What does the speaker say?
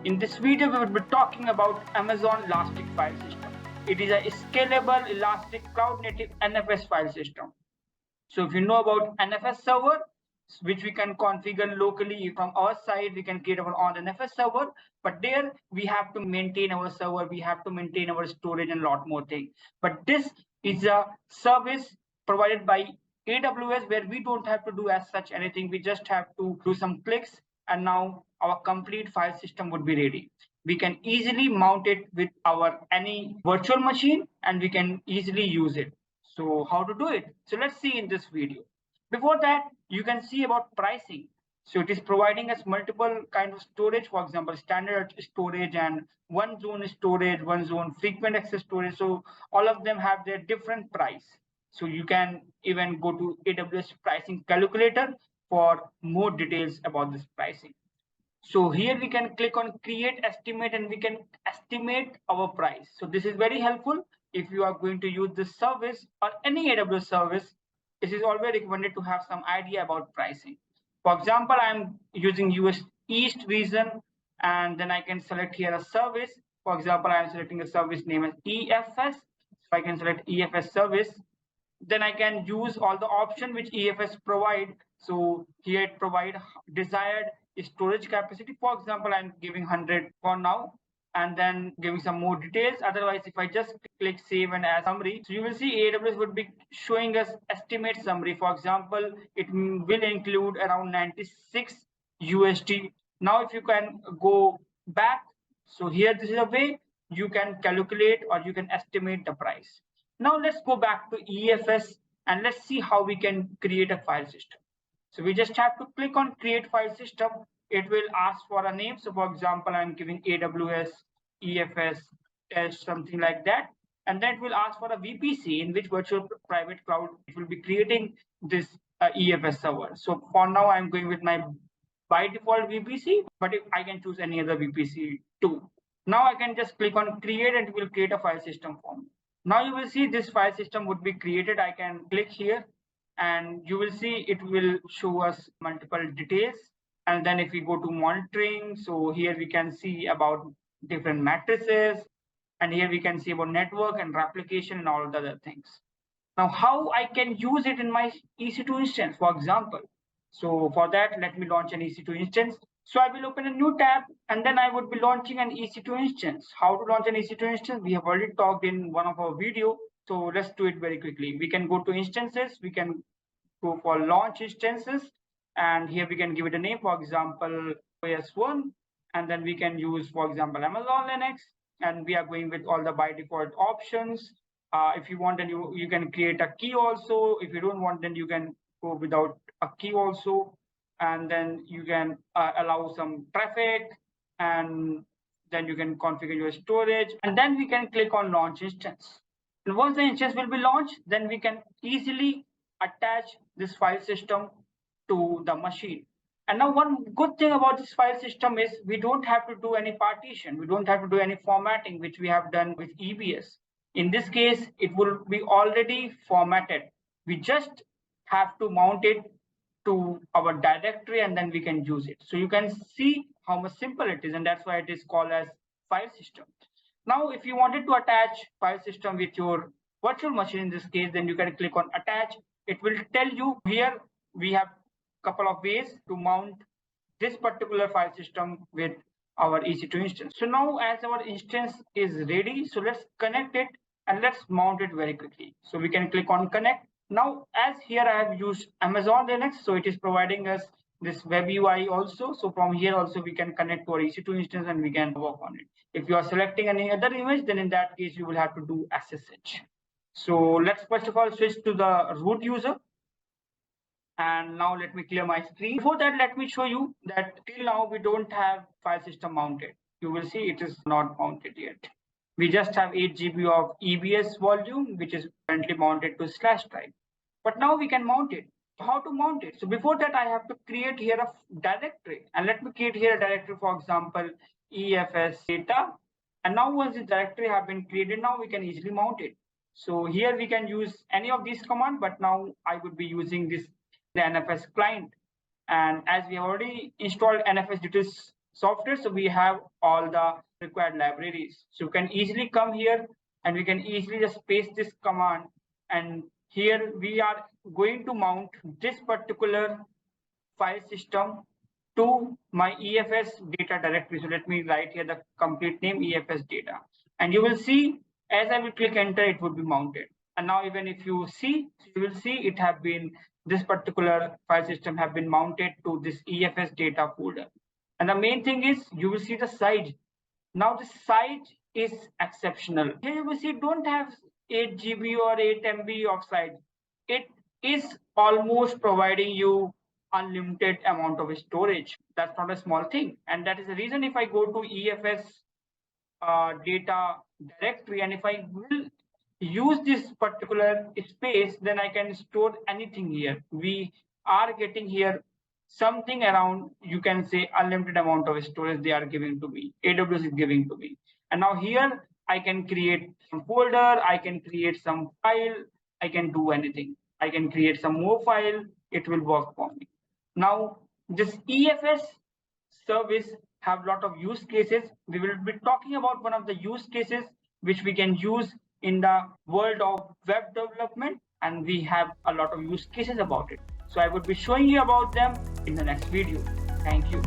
In this video, we will be talking about Amazon Elastic File System. It is a scalable, elastic, cloud-native NFS file system. So if you know about NFS server, which we can configure locally from our side, we can create our own NFS server, but there we have to maintain our server, we have to maintain our storage and a lot more things. But this is a service provided by AWS where we don't have to do as such anything. We just have to do some clicks and now our complete file system would be ready. We can easily mount it with our any virtual machine and we can easily use it. So how to do it? So let's see in this video. Before that, you can see about pricing. So it is providing us multiple kind of storage, for example, standard storage and one zone storage, one zone frequent access storage. So all of them have their different price. So you can even go to AWS pricing calculator for more details about this pricing. So here we can click on create estimate and we can estimate our price. So this is very helpful if you are going to use this service or any AWS service. It is always recommended to have some idea about pricing. For example, I'm using US East region and then I can select here a service. For example, I'm selecting a service name as EFS. So I can select EFS service. Then I can use all the options which EFS provide. So here it provide desired storage capacity. For example, I'm giving 100 for now and then giving some more details. Otherwise, if I just click save and add summary, so you will see AWS would be showing us estimate summary. For example, it will include around 96 USD. Now, if you can go back, so here this is a way you can calculate or you can estimate the price. Now let's go back to EFS and let's see how we can create a file system. So we just have to click on create file system. It will ask for a name. So for example, I'm giving AWS EFS test, something like that. And then it will ask for a VPC in which virtual private cloud it will be creating this EFS server. So for now, I'm going with my by default VPC, but if I can choose any other VPC too. Now I can just click on create and it will create a file system for me. Now you will see this file system would be created. I can click here and you will see it will show us multiple details. And then if we go to monitoring, so here we can see about different matrices. And here we can see about network and replication and all the other things. Now, how I can use it in my EC2 instance, for example. So for that, let me launch an EC2 instance. So I will open a new tab and then I would be launching an EC2 instance. How to launch an EC2 instance? We have already talked in one of our video. So let's do it very quickly. We can go to instances. We can go for launch instances. And here we can give it a name, for example, OS1. And then we can use, for example, Amazon Linux. And we are going with all the by default options. If you want, then you can create a key also. If you don't want, then you can go without a key also. And then you can allow some traffic and then you can configure your storage. And then we can click on launch instance. And once the instance will be launched, then we can easily attach this file system to the machine. And now one good thing about this file system is we don't have to do any partition. We don't have to do any formatting, which we have done with EBS. In this case, it will be already formatted. We just have to mount it to our directory and then we can use it. So you can see how much simple it is, and that's why it is called as file system. Now, if you wanted to attach file system with your virtual machine in this case, then you can click on attach. It will tell you here we have a couple of ways to mount this particular file system with our EC2 instance. So now as our instance is ready, so let's connect it and let's mount it very quickly. So we can click on connect. Now, as here I have used Amazon Linux, so it is providing us this web UI also. So from here also we can connect to our EC2 instance and we can work on it. If you are selecting any other image, then in that case you will have to do SSH. So let's first of all switch to the root user. And now let me clear my screen. Before that, let me show you that till now we don't have file system mounted. You will see it is not mounted yet. We just have 8 GB of EBS volume, which is currently mounted to slash drive. But now we can mount it. How to mount it? So before that, I have to create here a directory. And let me create here a directory, for example, EFS data. And now once the directory have been created, now we can easily mount it. So here we can use any of these commands, but now I would be using this the NFS client. And as we have already installed NFS details software. So we have all the required libraries. So you can easily come here and we can easily just paste this command, and here we are going to mount this particular file system to my EFS data directory. So let me write here the complete name, EFS data, and you will see as I will click enter, it would be mounted. And now even if you see, you will see it have been, this particular file system have been mounted to this EFS data folder. And the main thing is you will see the size. Now the size is exceptional. Here you will see don't have 8 GB or 8 MB of size. It is almost providing you unlimited amount of storage. That's not a small thing. And that is the reason if I go to EFS data directory, and if I will use this particular space, then I can store anything here. We are getting here something around, you can say, unlimited amount of storage they are giving to me, AWS is giving to me. And now here I can create some folder, I can create some file, I can do anything. I can create some more file, it will work for me. Now this EFS service have a lot of use cases. We will be talking about one of the use cases which we can use in the world of web development, and we have a lot of use cases about it. So I would be showing you about them in the next video. Thank you.